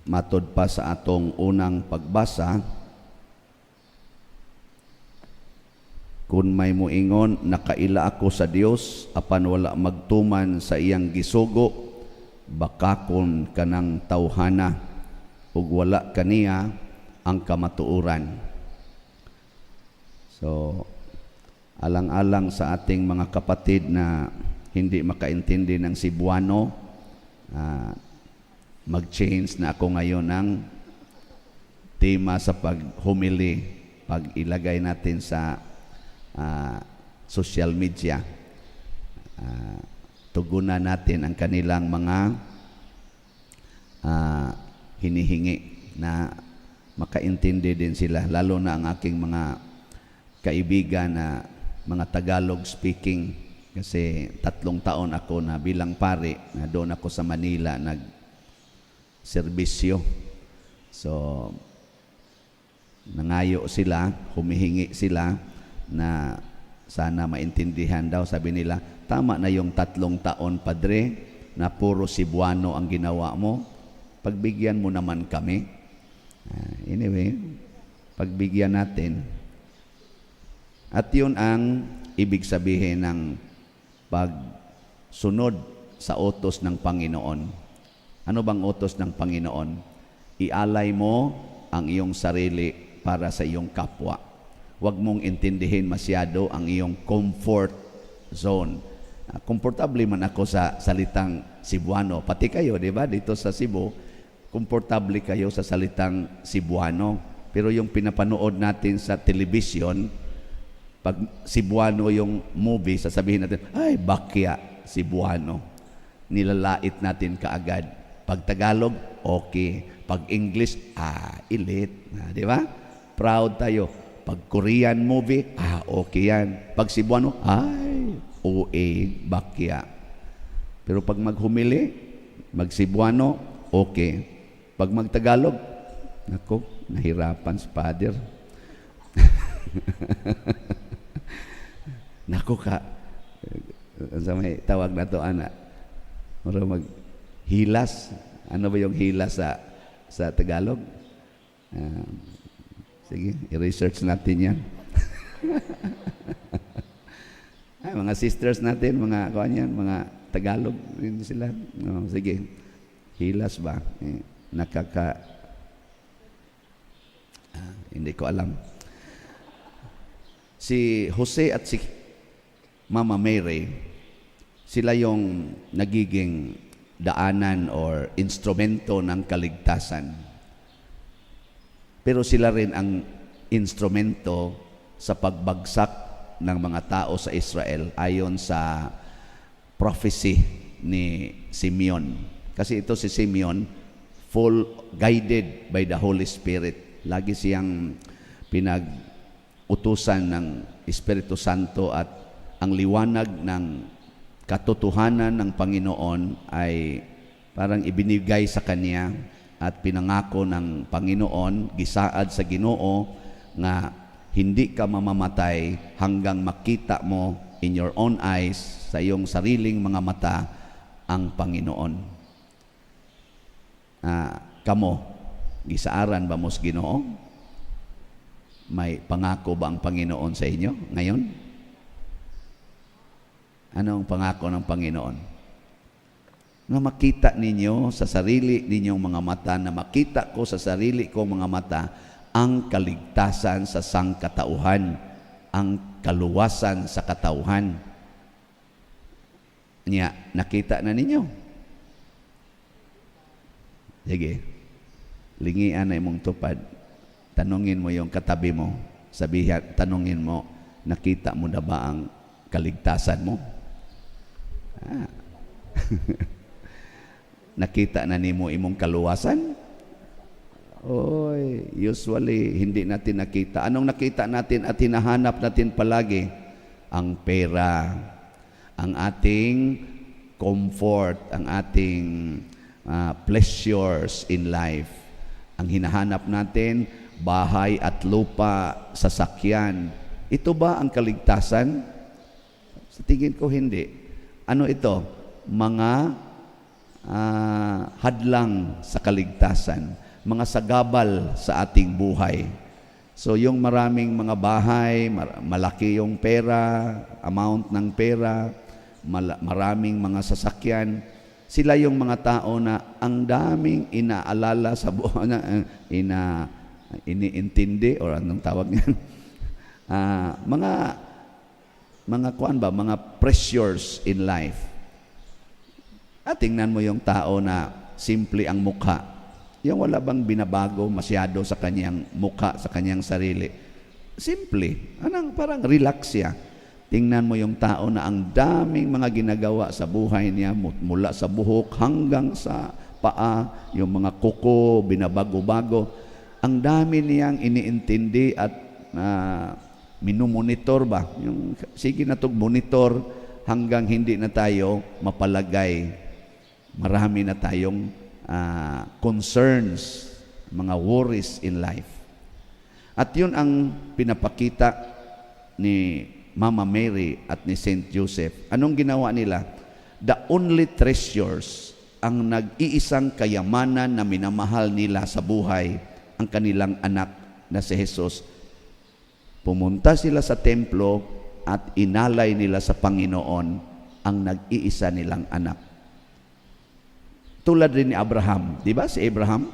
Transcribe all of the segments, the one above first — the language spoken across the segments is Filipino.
Matod pa sa atong unang pagbasa, kung may muingon, nakaila ako sa Dios apan wala magtuman sa iyang gisugo, bakakon kanang tawhana ug wala kaniya ang kamatuoran. So, alang-alang sa ating mga kapatid na hindi makaintindi ng Cebuano, mag-change na ako ngayon ng tema sa paghumili, pag ilagay natin sa social media. Tugunan natin ang kanilang mga hinihingi na makaintindi din sila, lalo na ang aking mga kaibigan na mga Tagalog speaking, kasi 3 taon ako na bilang pari na doon ako sa Manila nag-serbisyo. So nangayo sila, humihingi sila na sana maintindihan daw. Sabi nila, tama na yung 3 taon, Padre, na puro Cebuano ang ginawa mo, pagbigyan mo naman kami. Anyway, pagbigyan natin. At yun ang ibig sabihin ng pagsunod sa utos ng Panginoon. Ano bang utos ng Panginoon? Ialay mo ang iyong sarili para sa iyong kapwa. Huwag mong intindihin masyado ang iyong comfort zone. Komportable man ako sa salitang Cebuano. Pati kayo, di ba? Dito sa Cebu, komportable kayo sa salitang Cebuano. Pero yung pinapanood natin sa television, pag Cebuano yung movie, sasabihin natin, ay, bakya, Cebuano. Nilalait natin kaagad. Pag Tagalog, okay. Pag English, elite. Di ba? Proud tayo. Pag Korean movie, okay yan. Pag Cebuano, ay, OA, bakya. Pero pag maghumili, mag-Cebuano, okay. Pag mag-Tagalog, nako, nahirapan si Father. Nako ka, sa may tawag na to, anak. Maro mag-hilas. Ano ba yung hilas sa Tagalog? Sige, i-research natin yan. Ay, mga sisters natin, mga kanyan, mga Tagalog rin sila. Sige, hilas ba? Hindi ko alam. Si Jose at si Mama Mary, sila yung nagiging daanan or instrumento ng kaligtasan. Pero sila rin ang instrumento sa pagbagsak ng mga tao sa Israel ayon sa prophecy ni Simeon. Kasi ito si Simeon, full guided by the Holy Spirit. Lagi siyang pinag-utusan ng Espiritu Santo at ang liwanag ng katotohanan ng Panginoon ay parang ibinigay sa kanya at pinangako ng Panginoon, gisaad sa Ginoo, nga hindi ka mamamatay hanggang makita mo in your own eyes, sa iyong sariling mga mata, ang Panginoon. Kamo, gisaaran ba mo sa Ginoo? May pangako ba ang Panginoon sa inyo ngayon? Anong pangako ng Panginoon? Na makita ninyo sa sarili ninyong mga mata, na makita ko sa sarili kong mga mata ang kaligtasan sa sangkatauhan, ang kaluwasan sa katauhan. Niya, nakita na ninyo? Sige, lingian na imong tupad. Tanungin mo yung katabi mo. Tanungin mo, nakita mo na ba ang kaligtasan mo? Nakita na nimo imong kaluwasan? Oy, usually hindi natin nakita. Anong nakita natin at hinahanap natin palagi? Ang pera, ang ating comfort, ang ating pleasures in life. Ang hinahanap natin, bahay at lupa, sasakyan. Ito ba ang kaligtasan? Sa tingin ko hindi. Ano ito? Mga hadlang sa kaligtasan, mga sagabal sa ating buhay. So yung maraming mga bahay, malaki yung pera, amount ng pera, maraming mga sasakyan, sila yung mga tao na ang daming inaalala sa buhay, iniintindi, or anong tawag niyan? Mga kuan ba, mga pressures in life. At tingnan mo yung tao na simple ang mukha. Yung wala bang binabago masyado sa kanyang mukha, sa kanyang sarili. Simple. Parang relax siya. Tingnan mo yung tao na ang daming mga ginagawa sa buhay niya, mula sa buhok hanggang sa paa, yung mga kuko, binabago-bago. Ang dami niyang iniintindi at minumonitor ba? Sige na itong monitor hanggang hindi na tayo mapalagay. Marami na tayong concerns, mga worries in life. At yun ang pinapakita ni Mama Mary at ni Saint Joseph. Anong ginawa nila? The only treasures, ang nag-iisang kayamanan na minamahal nila sa buhay, ang kanilang anak na si Jesus. Pumunta sila sa templo at inalay nila sa Panginoon ang nag-iisa nilang anak. Tulad rin ni Abraham, di ba? Si Abraham,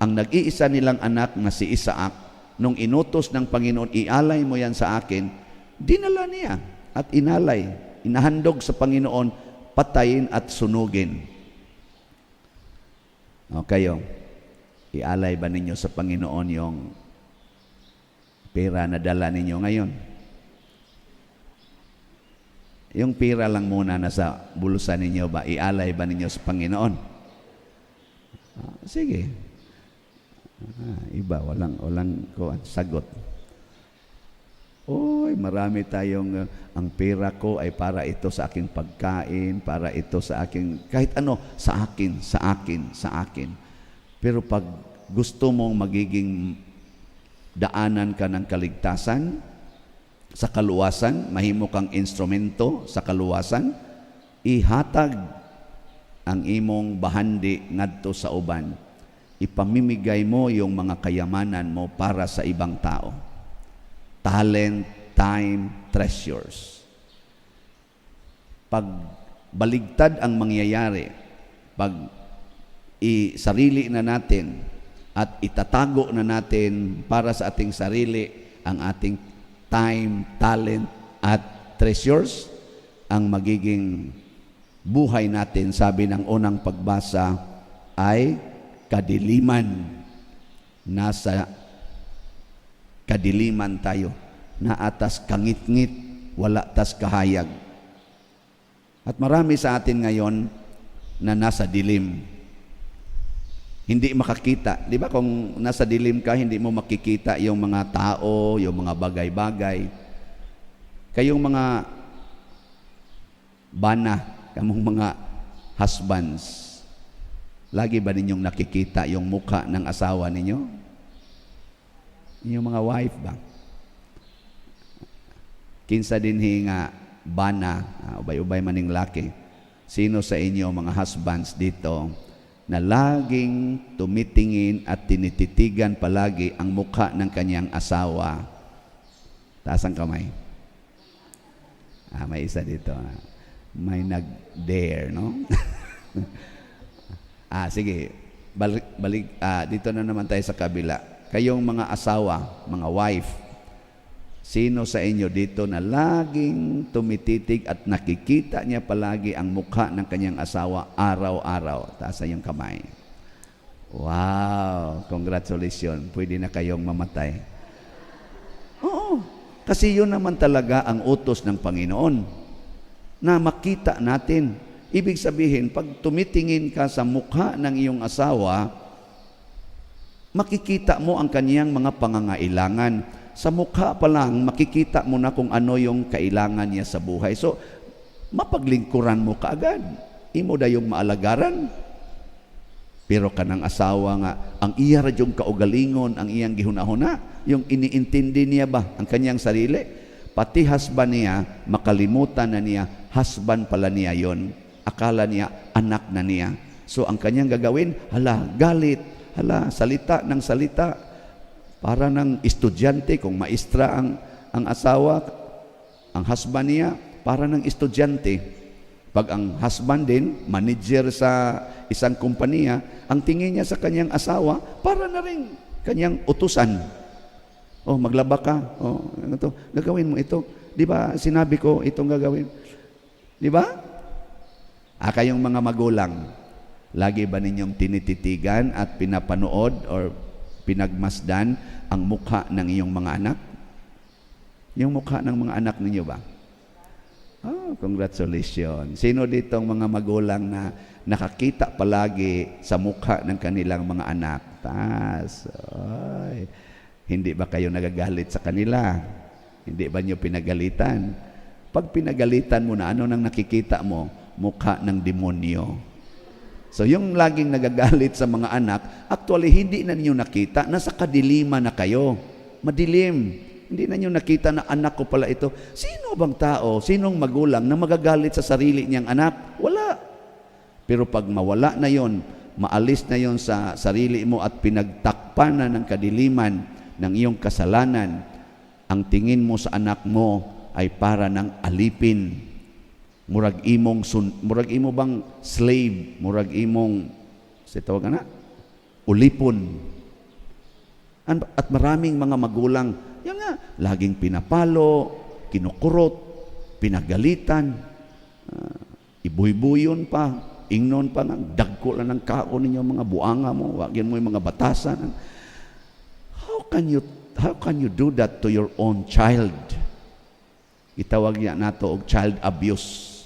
ang nag-iisa nilang anak na si Isaac, nung inutos ng Panginoon, ialay mo yan sa akin, dinala niya at inalay, inahandog sa Panginoon, patayin at sunugin. O kayo, ialay ba ninyo sa Panginoon yung pera na dala ninyo ngayon? Yung pera lang muna nasa bulsa ninyo ba, ialay ba ninyo sa Panginoon? Sige. Iba, walang sagot. Oy, marami tayong, ang pera ko ay para ito sa aking pagkain, para ito sa aking, kahit ano, sa akin. Pero pag gusto mong magiging daanan ka ng kaligtasan, sa kaluwasan, mahimo kang instrumento sa kaluwasan, ihatag ang imong bahandi ngadto sa uban. Ipamimigay mo yung mga kayamanan mo para sa ibang tao. Talent, time, treasures. Pag baligtad ang mangyayari, pag sarili na natin at itatago na natin para sa ating sarili ang ating time, talent, at treasures, ang magiging buhay natin, sabi ng unang pagbasa, ay kadiliman. Nasa kadiliman tayo, na atas kangit-ngit, wala tas kahayag. At marami sa atin ngayon na nasa dilim. Hindi makakita. Di ba kung nasa dilim ka, hindi mo makikita yung mga tao, yung mga bagay-bagay. Kayong mga bana, kamong mga husbands, lagi ba ninyong nakikita yung mukha ng asawa ninyo? Yung mga wife ba? Kinsa din nga bana, ubay-ubay maning laki. Sino sa inyo mga husbands dito na laging tumitingin at tinititigan palagi ang mukha ng kanyang asawa? Taas ang kamay. May isa dito. May nag-dare, no? Sige. Balik, dito na naman tayo sa kabila. Kayong mga asawa, mga wife, sino sa inyo dito na laging tumititig at nakikita niya palagi ang mukha ng kanyang asawa araw-araw? Taas yung kamay. Wow! Congratulations. Pwede na kayong mamatay. Oo. Kasi yun naman talaga ang utos ng Panginoon, na makita natin. Ibig sabihin, pag tumitingin ka sa mukha ng iyong asawa, makikita mo ang kaniyang mga pangangailangan. Sa mukha pa lang, makikita mo na kung ano yung kailangan niya sa buhay. So, mapaglingkuran mo kaagad. Imo da yung maalagaran. Pero kanang asawa nga, ang iya radyong kaugalingon, ang iyang gihunahuna, yung iniintindi niya ba ang kanyang sarili? Pati husband niya, makalimutan na niya, husband pala niya yon. Akala niya, anak na niya. So ang kanyang gagawin, galit, salita ng salita, para ng estudyante, kung maestra ang asawa, ang husband niya, para ng estudyante. Pag ang husband din, manager sa isang kumpanya, ang tingin niya sa kanyang asawa, para na rin kanyang utusan. Maglaba ka. Gagawin mo ito. Di ba sinabi ko itong gagawin? Di ba? Kayong mga magulang, lagi ba ninyong tinititigan at pinapanood or pinagmasdan ang mukha ng iyong mga anak? Yung mukha ng mga anak ninyo ba? Congratulations. Sino ditong mga magulang na nakakita palagi sa mukha ng kanilang mga anak? Taas. Hindi ba kayo nagagalit sa kanila? Hindi ba nyo pinagalitan? Pag pinagalitan mo na, ano nang nakikita mo? Mukha ng demonyo. So yung laging nagagalit sa mga anak, actually hindi na niyo nakita, nasa kadiliman na kayo. Madilim. Hindi na niyo nakita na anak ko pala ito. Sino bang tao, sinong magulang na magagalit sa sarili niyang anak? Wala. Pero pag mawala na yon, maalis na yon sa sarili mo at pinagtakpan na ng kadiliman ng iyong kasalanan, ang tingin mo sa anak mo ay para ng alipin. Murag imo bang slave, murag imong tawag na ulipon. At maraming mga magulang, yan nga, laging pinapalo, kinukurot, pinagalitan, ibuy-buyon pa, ingnon pa, dagko lang ng kaon ninyo, mga buanga mo, wagyan mo yung mga batasan. How can you do that to your own child? Itawag niya nato og child abuse.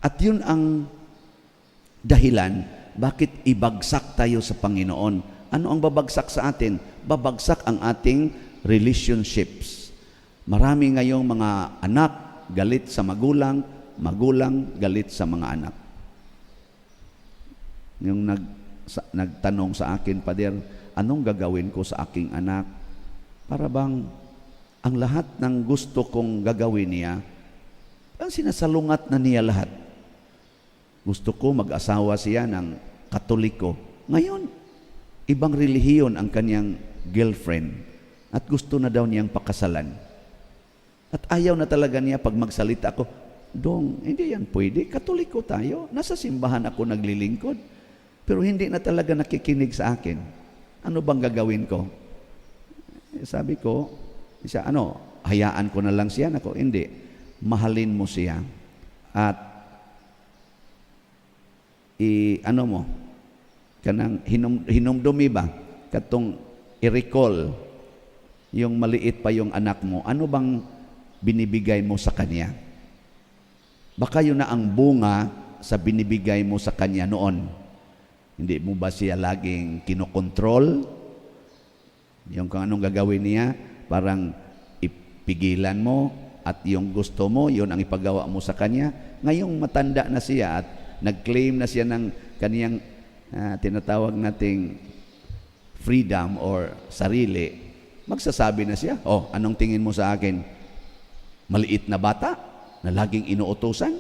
At yun ang dahilan bakit ibagsak tayo sa Panginoon. Ano ang babagsak sa atin? Babagsak ang ating relationships. Marami ngayong mga anak galit sa magulang, magulang galit sa mga anak. Yung nagtanong sa akin, Pader, anong gagawin ko sa aking anak? Para bang ang lahat ng gusto kong gagawin niya, ang sinasalungat na niya lahat. Gusto ko mag-asawa siya ng Katoliko. Ngayon, ibang relihiyon ang kanyang girlfriend at gusto na daw niyang pakasalan. At ayaw na talaga niya pag magsalita ako, Dong, hindi yan pwede. Katoliko tayo. Nasa simbahan ako naglilingkod. Pero hindi na talaga nakikinig sa akin. Ano bang gagawin ko? Sabi ko, hayaan ko na lang siya. Ako, hindi. Mahalin mo siya. At kanang hinumdumi ba? Katong i-recall yung maliit pa yung anak mo. Ano bang binibigay mo sa kanya? Baka yun na ang bunga sa binibigay mo sa kanya noon. Hindi mo ba siya laging kinokontrol? Yung kung anong gagawin niya, parang ipigilan mo at yung gusto mo, yun ang ipagawa mo sa kanya. Ngayong matanda na siya at nag-claim na siya ng kaniyang tinatawag nating freedom or sarili, magsasabi na siya, anong tingin mo sa akin? Maliit na bata na laging inuutosan?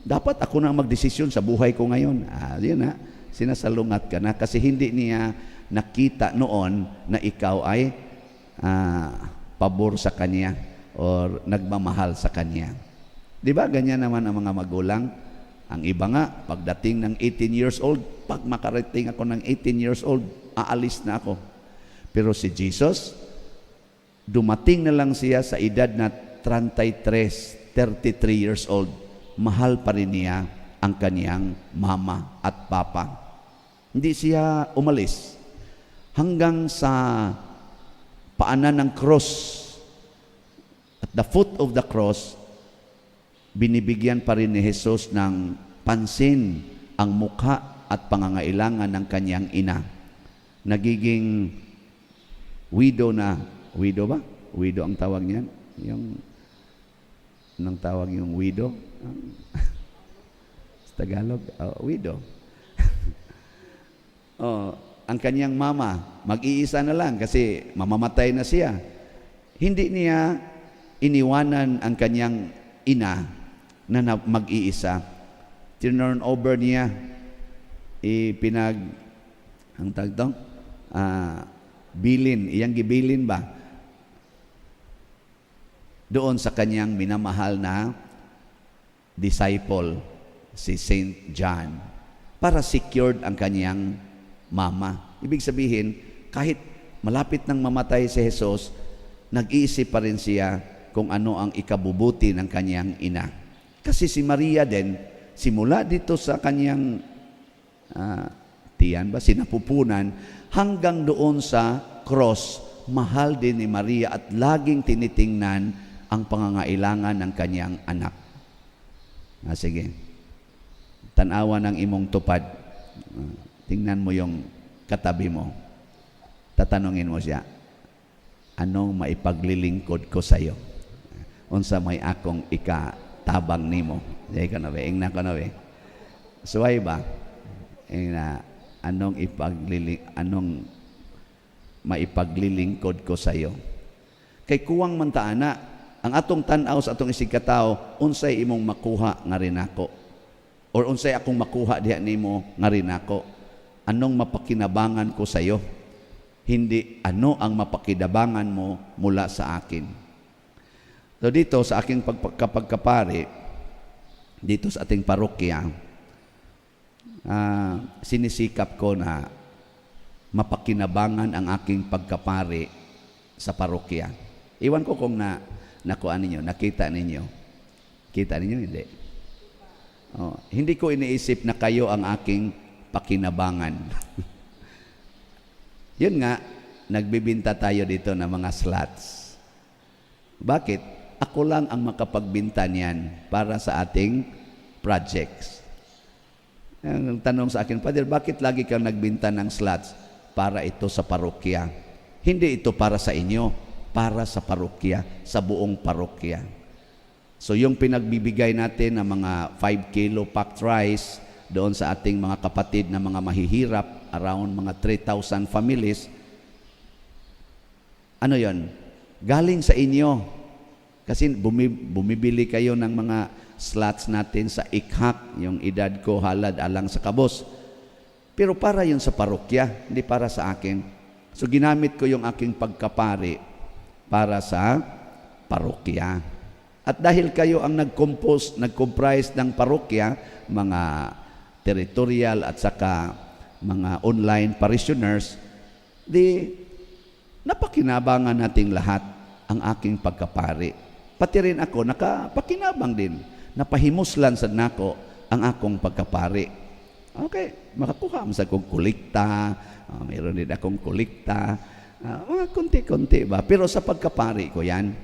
Dapat ako na magdesisyon sa buhay ko ngayon. Yun na, sinasalungat ka na kasi hindi niya nakita noon na ikaw ay pabor sa kanya or nagmamahal sa kanya. Di ba ganyan naman ang mga magulang? Ang iba nga, pagdating ng 18 years old, pag makarating ako ng 18 years old, aalis na ako. Pero si Jesus, dumating na lang siya sa edad na 33 years old. Mahal pa rin niya ang kaniyang mama at papa. Hindi siya umalis. Hanggang sa paanan ng cross, at the foot of the cross, binibigyan pa rin ni Jesus ng pansin ang mukha at pangangailangan ng kanyang ina. Nagiging widow na, widow ba? Widow ang tawag niyan? Anong tawag yung widow? Sa Tagalog? Widow. Ang kanyang mama, mag-iisa na lang kasi mamamatay na siya. Hindi niya iniwanan ang kanyang ina na mag-iisa. Turn over niya ipinag ang tawag to? Bilin, iyang gibilin ba? Doon sa kanyang minamahal na disciple, si Saint John, para secured ang kanyang mama. Ibig sabihin, kahit malapit nang mamatay si Jesus, nag-iisip pa rin siya kung ano ang ikabubuti ng kanyang ina. Kasi si Maria din, simula dito sa kanyang tiyan ba, sinapupunan, hanggang doon sa cross, mahal din ni Maria at laging tinitingnan ang pangangailangan ng kanyang anak. Sige, tanawa ng imong tupad. Tingnan mo yung katabi mo. Tatanungin mo siya, anong maipaglilingkod ko sa iyo? Unsa may akong ikatabang nimo? Diay ka na ba? Ingna ka na ba? Suway ba? Anong maipaglilingkod ko sa iyo? Kay kuwang man taana, ang atong tanaw sa atong isig katao, unsay imong makuha nga rin ako? Or unsay akong makuha diha nimo nga rin ako? Anong mapakinabangan ko sa iyo? Hindi ano ang mapakinabangan mo mula sa akin. So dito sa aking pagkapari, dito sa ating parokya, sinisikap ko na mapakinabangan ang aking pagkapari sa parokya. Iwan ko kung nakuan ninyo, nakita ninyo. Kita ninyo, hindi? Hindi ko iniisip na kayo ang aking pakinabangan. Yun nga, nagbibinta tayo dito ng mga slots. Bakit? Ako lang ang makapagbinta niyan para sa ating projects. Ang tanong sa akin, Father, bakit lagi kang nagbinta ng slots? Para ito sa parokya. Hindi ito para sa inyo, para sa parokya, sa buong parokya. So yung pinagbibigay natin ng mga 5 kilo packed rice doon sa ating mga kapatid na mga mahihirap, around mga 3,000 families, ano yon? Galing sa inyo. Kasi bumibili kayo ng mga slots natin sa ikhak, yung edad ko halad alang sa kabos. Pero para yun sa parokya, hindi para sa akin. So ginamit ko yung aking pagkapari para sa parokya. At dahil kayo ang nag-comprise ng parokya, mga territorial at saka mga online parishioners, di napakinabangan nating lahat ang aking pagkapari. Pati rin ako, nakapakinabang din. Napahimuslan sa nako ang akong pagkapari. Okay, makakuha mo sa akong kulikta, mayroon din akong kulikta, mga konti-konti ba? Pero sa pagkapari ko yan.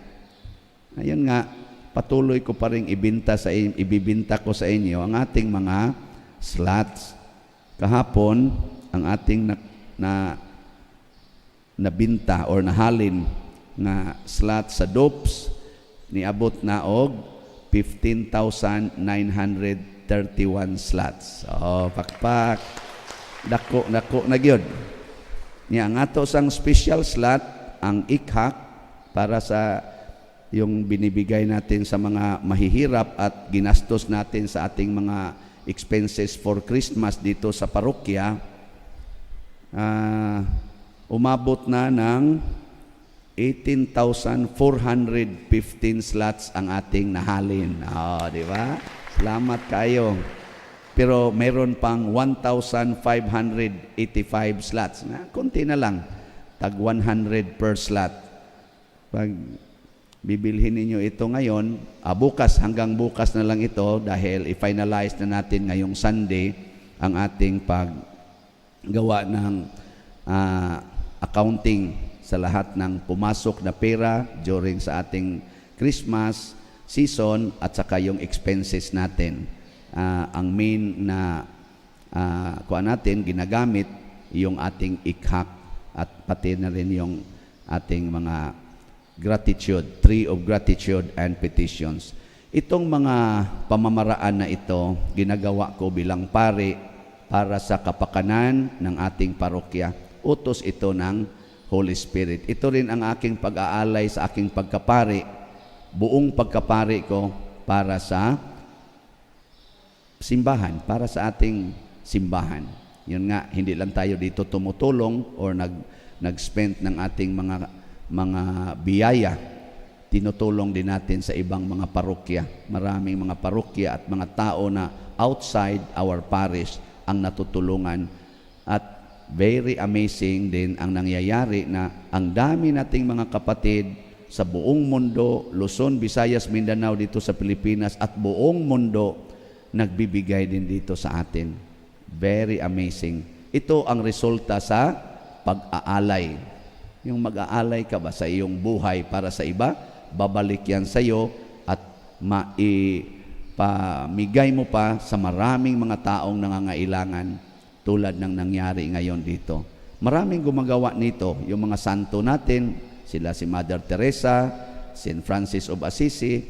Ayun nga, patuloy ko pa rin ibibinta ko sa inyo ang ating mga slots. Kahapon, ang ating nabinta or nahalin na slot sa DOPS, niabot na og 15,931 slots. Pakpak. Dako na gyud. Niya nga to sang special slot, ang ikhak, para sa yung binibigay natin sa mga mahihirap at ginastos natin sa ating mga expenses for Christmas dito sa parokya, umabot na ng 18,415 slots ang ating nahalin. Di ba? Salamat kayo. Pero mayroon pang 1,585 slots. Kunti na lang. Tag 100 per slot. Pag bibilhin ninyo ito ngayon, bukas, hanggang bukas na lang ito dahil i-finalize na natin ngayong Sunday ang ating paggawa ng accounting sa lahat ng pumasok na pera during sa ating Christmas season at saka yung expenses natin. Ang main na kuan natin ginagamit yung ating ikhak at pati na rin yung ating mga gratitude, tree of gratitude and petitions. Itong mga pamamaraan na ito, ginagawa ko bilang pari para sa kapakanan ng ating parokya. Utos ito ng Holy Spirit. Ito rin ang aking pag-aalay sa aking pagkapari. Buong pagkapari ko para sa simbahan, para sa ating simbahan. Yun nga, hindi lang tayo dito tumutulong or nag-spend ng ating mga biyaya. Tinutulong din natin sa ibang mga parokya. Maraming mga parokya at mga tao na outside our parish ang natutulungan. At very amazing din ang nangyayari na ang dami nating mga kapatid sa buong mundo, Luzon, Visayas, Mindanao, dito sa Pilipinas at buong mundo, nagbibigay din dito sa atin. Very amazing. Ito ang resulta sa pag-aalay. Yung mag-aalay ka ba sa iyong buhay para sa iba, babalik yan sa iyo at maipamigay mo pa sa maraming mga taong nangangailangan tulad ng nangyari ngayon dito. Maraming gumagawa nito, yung mga santo natin, sila si Mother Teresa, St. Francis of Assisi,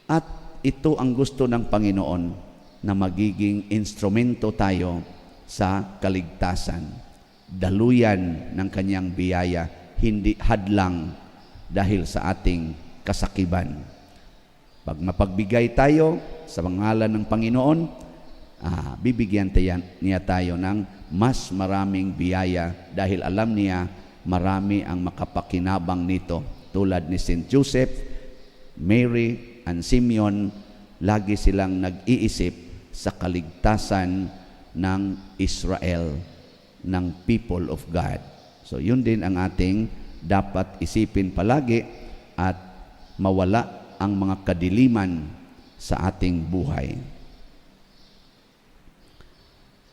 at ito ang gusto ng Panginoon, na magiging instrumento tayo sa kaligtasan. Daluyan ng kanyang biyaya, hindi hadlang dahil sa ating kasakiban. Pag mapagbigay tayo sa pangalan ng Panginoon, bibigyan niya tayo ng mas maraming biyaya dahil alam niya marami ang makapakinabang nito. Tulad ni St. Joseph, Mary, and Simeon, lagi silang nag-iisip sa kaligtasan ng Israel, ng people of God. So yun din ang ating dapat isipin palagi at mawala ang mga kadiliman sa ating buhay.